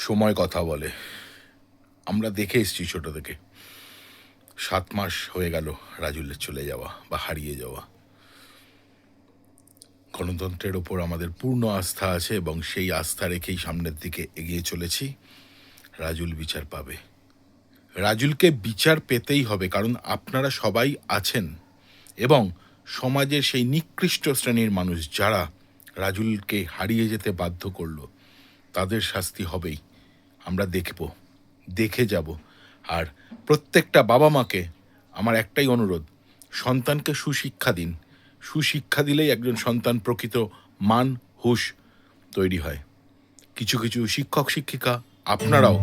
সময় কথা বলে। আমরা দেখে এসেছি ছোট থেকে। ৭ মাস হয়ে গেল রাজুলের চলে যাওয়া বা হারিয়ে যাওয়া। গণতন্ত্রের ওপর আমাদের পূর্ণ আস্থা আছে এবং সেই আস্থা রেখেই সামনের দিকে এগিয়ে চলেছি। রাজুল বিচার পাবে। রাজুলকে বিচার পেতেই হবে, কারণ আপনারা সবাই আছেন এবং সমাজের সেই নিকৃষ্ট শ্রেণীর মানুষ যারা রাজুলকে হারিয়ে যেতে বাধ্য করলো, তাদের শাস্তি হবেই। আমরা দেখে যাব। আর প্রত্যেকটা বাবা মাকে আমার একটাই অনুরোধ, সন্তানকে সুশিক্ষা দিন। সুশিক্ষা দিলেই একজন সন্তান প্রকৃত মান হুঁশ তৈরি হয়। কিছু কিছু শিক্ষক শিক্ষিকা আপনারাও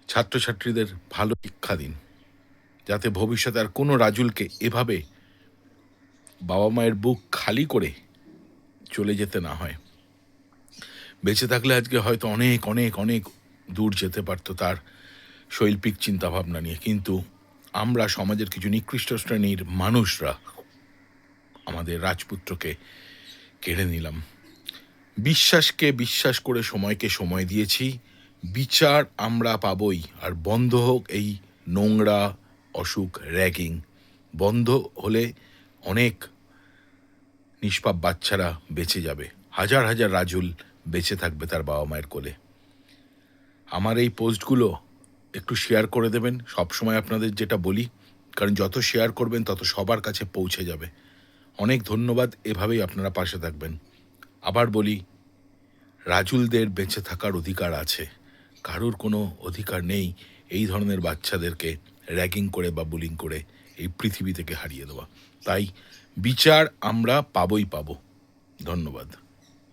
ছাত্রছাত্রীদের ভালো শিক্ষা দিন, যাতে ভবিষ্যতে আর কোনো রাজুলকে এভাবে বাবা মায়ের বুক খালি করে চলে যেতে না হয়। বেঁচে থাকলে আজকে হয়তো অনেক অনেক অনেক দূর যেতে পারতো তার শৈল্পিক চিন্তাভাবনা নিয়ে, কিন্তু আমরা সমাজের কিছু নিকৃষ্ট শ্রেণীর মানুষরা আমাদের রাজপুত্রকে কেড়ে নিলাম। বিশ্বাসকে বিশ্বাস করে সময়কে সময় দিয়েছি। বিচার আমরা পাবই। আর বন্ধ হোক এই নোংরা অসুখ, র্যাগিং বন্ধ হলে অনেক নিষ্পাপ বাচ্চারা বেঁচে যাবে। হাজার হাজার রাজুল বেঁচে থাকবে তার বাবা মায়ের কোলে। আমার এই পোস্টগুলো একটু শেয়ার করে দেবেন, সবসময় আপনাদের যেটা বলি, কারণ যত শেয়ার করবেন তত সবার কাছে পৌঁছে যাবে। অনেক ধন্যবাদ, এভাবেই আপনারা পাশে থাকবেন। আবার বলি, রাজুলদের বেঁচে থাকার অধিকার আছে। কারোর কোনো অধিকার নেই এই ধরনের বাচ্চাদেরকে র্যাগিং করে বা বুলিং করে এই পৃথিবী থেকে হারিয়ে দেওয়া। তাই বিচার আমরা পাবই পাবো। ধন্যবাদ।